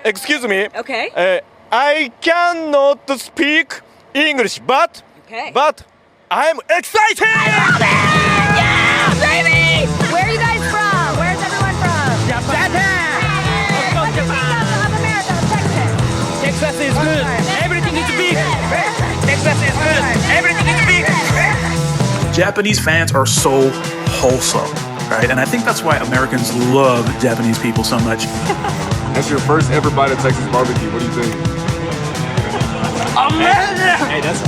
excuse me. Okay. I cannot speak English, but Okay. I'm excited. Yeah, baby! Where are you guys from? Where's everyone from? Japan. What do you think of America, Texas? Texas is good. Everything is big. Texas is good. Everything is big. Japanese fans are so wholesome, right? And I think that's why Americans love Japanese people so much. That's your first ever bite of Texas barbecue. What do you think? Amazing. Hey, that's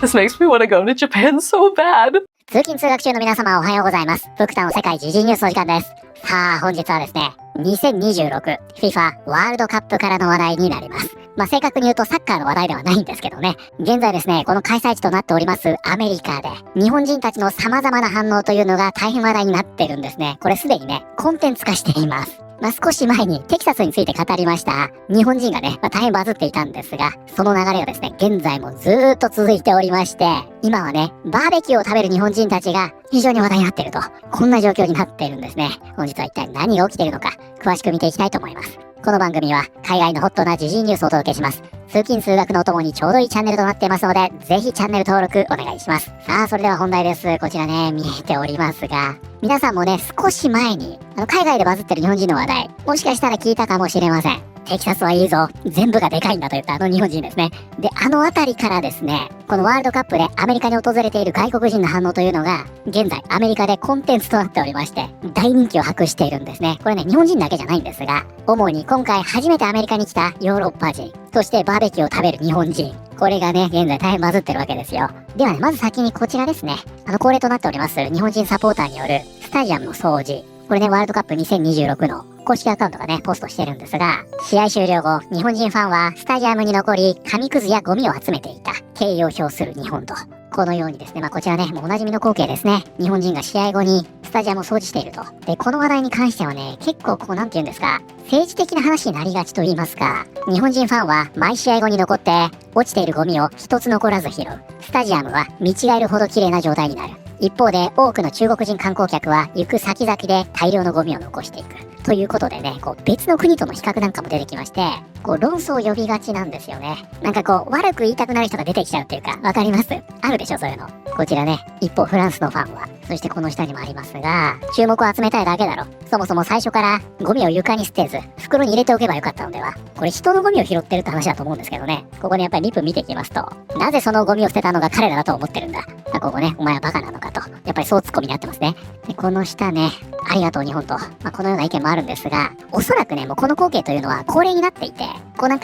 This makes me want to go to Japan so bad. 通勤通学中の皆様おはようございます。福田の世界時事ニュースの時間です。さあ、本日はですね、2026FIFA ワールドカップからの話題になります。正確に言うとサッカーの話題ではないんですけどね。現在ですね、この開催地となっておりますアメリカで、日本人たちの様々な反応というのが大変話題になってるんですね。これすでにね、コンテンツ化しています。少し前にテキサスについて語りました日本人がね、大変バズっていたんですが、その流れがですね、現在もずーっと続いておりまして、今はね、バーベキューを食べる日本人たちが非常に話題になっていると、こんな状況になっているんですね。本日は一体何が起きているのか、詳しく見ていきたいと思います。この番組は海外のホットな時事ニュースをお届けします。通勤通学のお供にちょうどいいチャンネルとなっていますので、ぜひチャンネル登録お願いします。さあ、それでは本題です。こちらね、見えておりますが、皆さんもね、少し前に海外でバズってる日本人の話題、もしかしたら聞いたかもしれません。テキサスはいいぞ、全部がでかいんだと言った日本人ですね。で、あたりからですね、このワールドカップでアメリカに訪れている外国人の反応というのが、現在アメリカでコンテンツとなっておりまして、大人気を博しているんですね。これね、日本人だけじゃないんですが、主に今回初めてアメリカに来たヨーロッパ人、そしてバーベキューを食べる日本人、これがね、現在大変バズってるわけですよ。ではね、まず先にこちらですね。恒例となっております、日本人サポーターによるスタジアムの掃除。これね、ワールドカップ2026の公式アカウントがね、ポストしてるんですが、試合終了後、日本人ファンはスタジアムに残り、紙くずやゴミを集めていた。敬意を表する日本と。このようにですね、こちらね、もうおなじみの光景ですね。日本人が試合後にスタジアムを掃除していると。で、この話題に関してはね、結構なんて言うんですか、政治的な話になりがちと言いますか、日本人ファンは毎試合後に残って、落ちているゴミを一つ残らず拾う。スタジアムは見違えるほど綺麗な状態になる。一方で多くの中国人観光客は行く先々で大量のゴミを残していく。ということでね、別の国との比較なんかも出てきまして、論争を呼びがちなんですよね。悪く言いたくなる人が出てきちゃうっていうか、わかります？あるでしょ、そういうの。こちらね、一方フランスのファンは、そしてこの下にもありますが、注目を集めたいだけだろ。そもそも最初からゴミを床に捨てず、袋に入れておけばよかったのでは。これ人のゴミを拾ってるって話だと思うんですけどね。ここにやっぱりリプ見ていきますと、なぜそのゴミを捨てたのが彼らだと思ってるんだ。ここね、お前はバカなのかと。やっぱりそうツッコミになってますね。で、この下ね、ありがとう日本と、このような意見もあるんですが、おそらくね、もうこの光景というのは恒例になっていて、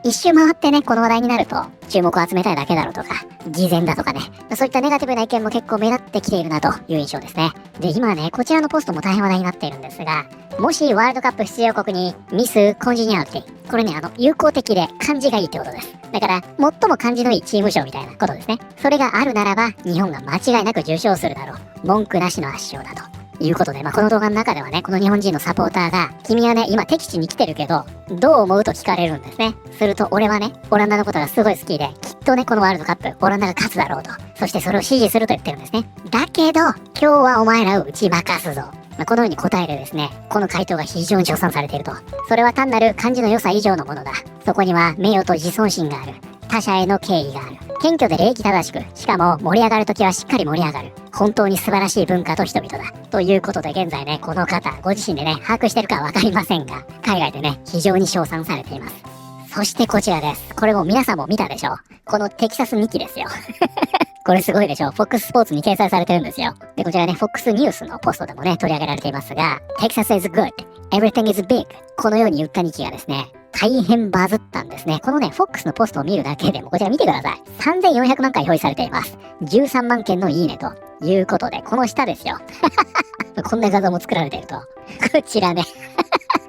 一周回ってね、この話題になると、注目を集めたいだけだろうとか、偽善だとかね、そういったネガティブな意見も結構目立ってきているなという印象ですね。で、今ね、こちらのポストも大変話題になっているんですが、もしワールドカップ出場国にミス・コンジニアリティ、これね、友好的で感じがいいってことです。だから、最も感じのいいチーム賞みたいなことですね。それがあるならば、日本が間違いなく受賞するだろう。文句なしの圧勝だと。いうことで、この動画の中ではね、この日本人のサポーターが、君はね、今敵地に来てるけど、どう思うと聞かれるんですね。すると、俺はね、オランダのことがすごい好きで、きっとね、このワールドカップ、オランダが勝つだろうと。そしてそれを支持すると言ってるんですね。だけど、今日はお前らを打ち負かすぞ。このように答えてですね、この回答が非常に称賛されていると。それは単なる漢字の良さ以上のものだ。そこには名誉と自尊心がある。他者への敬意がある。謙虚で礼儀正しく、しかも盛り上がるときはしっかり盛り上がる。本当に素晴らしい文化と人々だ。ということで現在ね、この方、ご自身でね、把握してるかはわかりませんが、海外でね、非常に称賛されています。そしてこちらです。これも皆さんも見たでしょう。このテキサス2期ですよ。これすごいでしょ。FOX スポーツに掲載されてるんですよ。で、こちらね、FOX ニュースのポストでもね、取り上げられていますが、Texas is good. Everything is big. このように言った2期がですね、大変バズったんですね。このね、FOX のポストを見るだけでも、こちら見てください。3400万回表示されています。13万件のいいねということで、この下ですよ。こんな画像も作られていると。こちらね。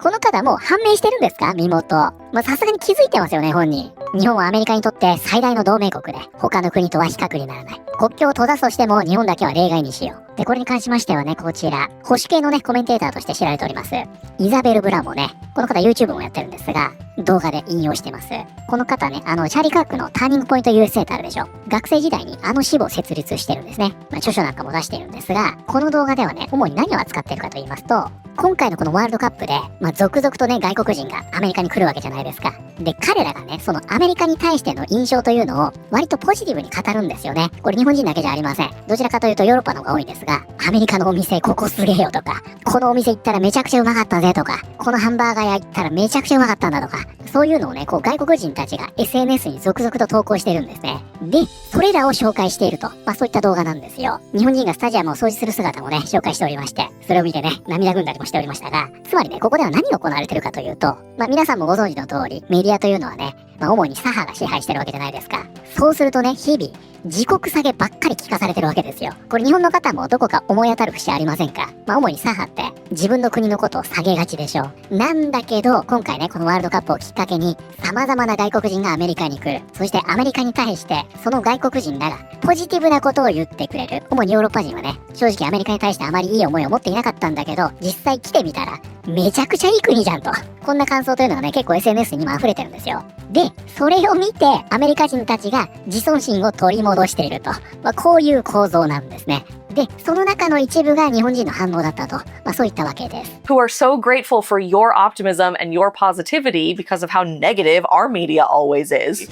この方もう判明してるんですか身元。さすがに気づいてますよね、本人。日本はアメリカにとって最大の同盟国で、他の国とは比較にならない。国境を閉ざすとしても日本だけは例外にしよう。で、これに関しましてはね、こちら、保守系のね、コメンテーターとして知られております。イザベル・ブラモね。この方 YouTube もやってるんですが、動画で引用してます。この方ね、チャーリー・カークのターニングポイント USA ってあるでしょ。学生時代に支部を設立してるんですね。著書なんかも出しているんですが、この動画ではね、主に何を扱っているかと言いますと、今回のこのワールドカップで、続々とね、外国人がアメリカに来るわけじゃないですか。で、彼らがね、そのアメリカに対しての印象というのを、割とポジティブに語るんですよね。これ日本人だけじゃありません。どちらかというとヨーロッパの方が多いんですが、アメリカのお店ここすげえよとか、このお店行ったらめちゃくちゃうまかったぜとか、このハンバーガー屋行ったらめちゃくちゃうまかったんだとか、そういうのをね、こう外国人たちが SNS に続々と投稿してるんですね。で、それらを紹介していると。そういった動画なんですよ。日本人がスタジアムを掃除する姿もね、紹介しておりまして、それを見てね、涙ぐんだりもしておりましたが、つまりね、ここでは何が行われてるかというと、皆さんもご存知の通り、メディアというのはね、主に左派が支配してるわけじゃないですか。そうするとね、日々、自国下げばっかり聞かされてるわけですよ。これ日本の方もどこか思い当たる節ありませんか？主に左派って自分の国のことを下げがちでしょ。なんだけど、今回ね、このワールドカップをきっかけに、様々な外国人がアメリカに来る。そしてアメリカに対して、その外国人らがポジティブなことを言ってくれる。主にヨーロッパ人はね、正直アメリカに対してあまりいい思いを持っていなかったんだけど、実際来てみたら、めちゃくちゃいい国じゃんと。こんな感想というのがね、結構 SNS にも溢れてるんですよ。で、それを見て、アメリカ人たちが自尊心を取り戻していると。こういう構造なんですね。で、その中の一部が日本人の反応だったと。そういったわけです。Who are so grateful for your optimism and your positivity because of how negative our media always is.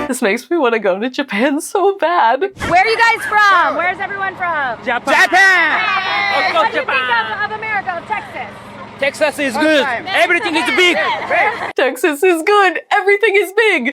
This makes me want to go to Japan so bad. Where are you guys from? Where's everyone from? Japan! What Of do you course, Japan! think of America, of Texas? Texas is good. Everything is big. Texas is good. Everything is big.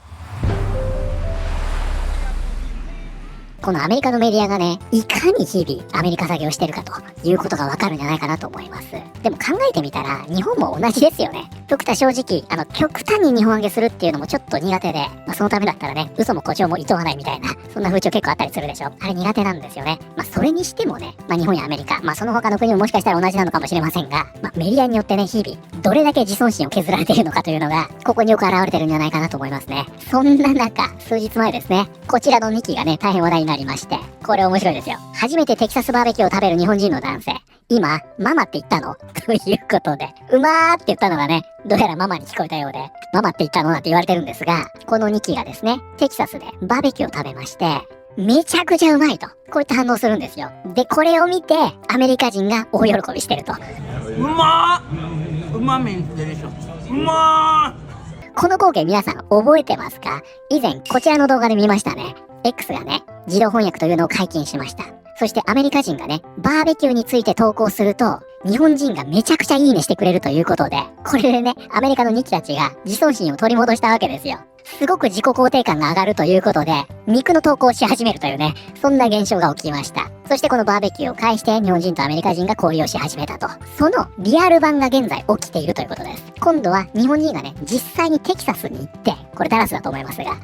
このアメリカのメディアがね、いかに日々アメリカ下げをしてるかということがわかるんじゃないかなと思います。でも考えてみたら、日本も同じですよね。僕た正直、極端に日本上げするっていうのもちょっと苦手で、そのためだったらね、嘘も誇張も厭わないみたいな、そんな風潮結構あったりするでしょ。あれ苦手なんですよね。それにしてもね、日本やアメリカ、その他の国ももしかしたら同じなのかもしれませんが、メディアによってね、日々、どれだけ自尊心を削られているのかというのが、ここによく表れてるんじゃないかなと思いますね。そんな中、数日前ですね、こちらの2機がね、大変話題になりまして、これ面白いですよ。初めてテキサスバーベキューを食べる日本人の男性。今、ママって言ったのということで、うまーって言ったのがね、どうやらママに聞こえたようで、ママって言ったのなんて言われてるんですが、この2機がですね、テキサスでバーベキューを食べまして、めちゃくちゃうまいと、こういった反応するんですよ。で、これを見て、アメリカ人が大喜びしてると。うまみんでしょ。うまこの光景皆さん覚えてますか？以前、こちらの動画で見ましたね。X がね、自動翻訳というのを解禁しました。そしてアメリカ人がね、バーベキューについて投稿すると、日本人がめちゃくちゃいいねしてくれるということで、これでね、アメリカの2機たちが自尊心を取り戻したわけですよ。すごく自己肯定感が上がるということで、肉の投稿をし始めるというね、そんな現象が起きました。そしてこのバーベキューを介して日本人とアメリカ人が交流をし始めたと。そのリアル版が現在起きているということです。今度は日本人がね、実際にテキサスに行って、これダラスだと思いますが、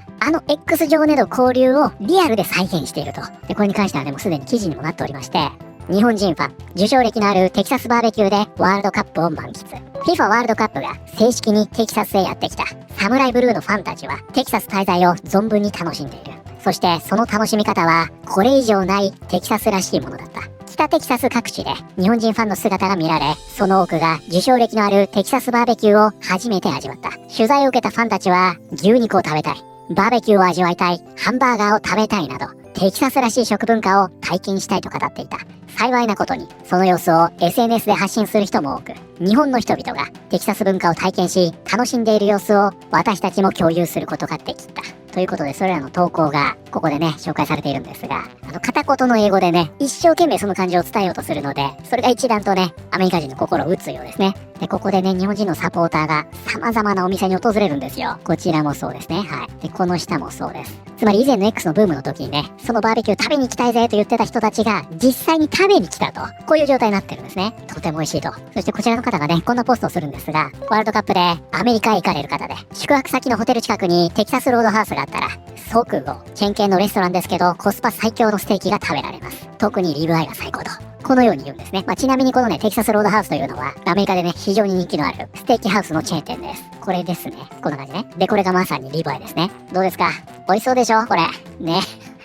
X 上での交流をリアルで再現していると。で、これに関してはね、もうすでに記事にもなっておりまして、日本人ファン、受賞歴のあるテキサスバーベキューでワールドカップを満喫。FIFA ワールドカップが正式にテキサスへやってきた。サムライブルーのファンたちはテキサス滞在を存分に楽しんでいる。そしてその楽しみ方はこれ以上ないテキサスらしいものだった。北テキサス各地で日本人ファンの姿が見られ、その多くが受賞歴のあるテキサスバーベキューを初めて味わった。取材を受けたファンたちは牛肉を食べたい、バーベキューを味わいたい、ハンバーガーを食べたいなど、テキサスらしい食文化を体験したいと語っていた。幸いなことに、その様子を SNS で発信する人も多く、日本の人々がテキサス文化を体験し、楽しんでいる様子を私たちも共有することができた。ということで、それらの投稿がここでね、紹介されているんですが、片言の英語でね、一生懸命その感情を伝えようとするので、それが一段とね、アメリカ人の心を打つようですね。で、ここでね、日本人のサポーターが様々なお店に訪れるんですよ。こちらもそうですね。はい。で、この下もそうです。つまり以前の X のブームの時にね、そのバーベキュー食べに行きたいぜと言ってた人たちが実際に食べに来たと。こういう状態になってるんですね。とても美味しいと。そしてこちらの方がね、こんなポストをするんですが、ワールドカップでアメリカへ行かれる方で、宿泊先のホテル近くにテキサスロードハウスがあったら、即後、チェーン系のレストランですけど、コスパ最強のステーキが食べられます。特にリブアイが最高と。このように言うんですね。ちなみにこのね、テキサスロードハウスというのは、アメリカでね、非常に人気のあるステーキハウスのチェーン店です。これですね。こんな感じね。で、これがまさにリブアイですね。どうですか？美味しそうでしょこれ。ね。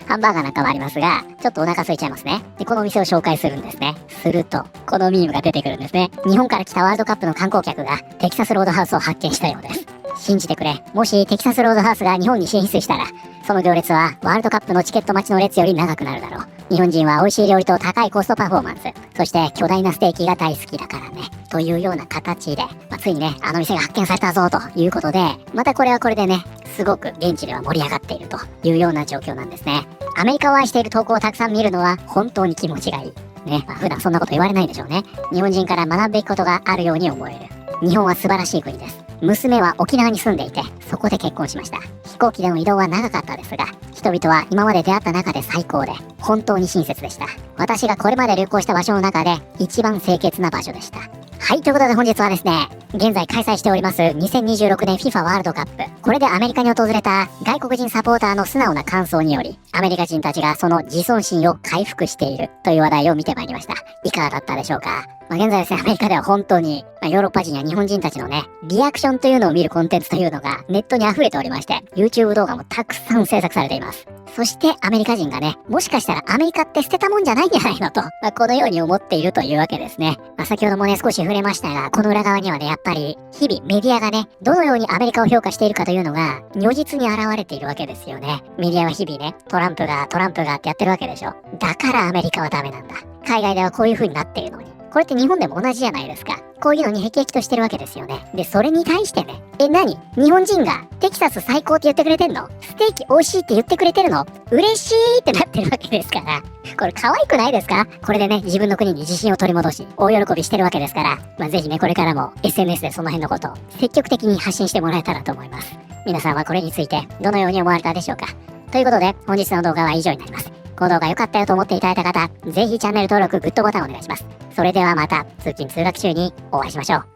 ハンバーガーなんかもありますが、ちょっとお腹空いちゃいますね。で、このお店を紹介するんですね。すると、このミームが出てくるんですね。日本から来たワールドカップの観光客がテキサスロードハウスを発見したようです。信じてくれ。もしテキサスロードハウスが日本に進出したら、その行列はワールドカップのチケット待ちの列より長くなるだろう。日本人は美味しい料理と高いコストパフォーマンス、そして巨大なステーキが大好きだからね。というような形で、ついにね、あの店が発見されたぞということで、またこれはこれでね、すごく現地では盛り上がっているというような状況なんですね。アメリカを愛している投稿をたくさん見るのは本当に気持ちがいい。ね、普段そんなこと言われないでしょうね。日本人から学ぶべきことがあるように思える。日本は素晴らしい国です。娘は沖縄に住んでいて、そこで結婚しました。飛行機での移動は長かったですが、人々は今まで出会った中で最高で、本当に親切でした。私がこれまで旅行した場所の中で一番清潔な場所でした。はい、ということで本日はですね、現在開催しております2026年 FIFA ワールドカップ。これでアメリカに訪れた外国人サポーターの素直な感想により、アメリカ人たちがその自尊心を回復しているという話題を見てまいりました。いかがだったでしょうか？現在ですね、アメリカでは本当に、ヨーロッパ人や日本人たちのね、リアクションというのを見るコンテンツというのがネットに溢れておりまして、YouTube 動画もたくさん制作されています。そしてアメリカ人がね、もしかしたらアメリカって捨てたもんじゃないんじゃないのと、このように思っているというわけですね。先ほどもね、少し触れましたが、この裏側にはね、やっぱり、日々メディアがね、どのようにアメリカを評価しているかというのが、如実に現れているわけですよね。メディアは日々ね、トランプがってやってるわけでしょ。だからアメリカはダメなんだ。海外ではこういう風になっているのに。これって日本でも同じじゃないですか。こういうのに辟易としてるわけですよね。で、それに対してね、何？日本人がテキサス最高って言ってくれてんの？ステーキ美味しいって言ってくれてるの？嬉しいってなってるわけですから。これ可愛くないですか？これでね、自分の国に自信を取り戻し、大喜びしてるわけですから、ぜひね、これからも SNS でその辺のことを積極的に発信してもらえたらと思います。皆さんはこれについてどのように思われたでしょうか？ということで、本日の動画は以上になります。この動画良かったよと思っていただいた方、ぜひチャンネル登録、グッドボタンお願いします。それではまた通勤通学中にお会いしましょう。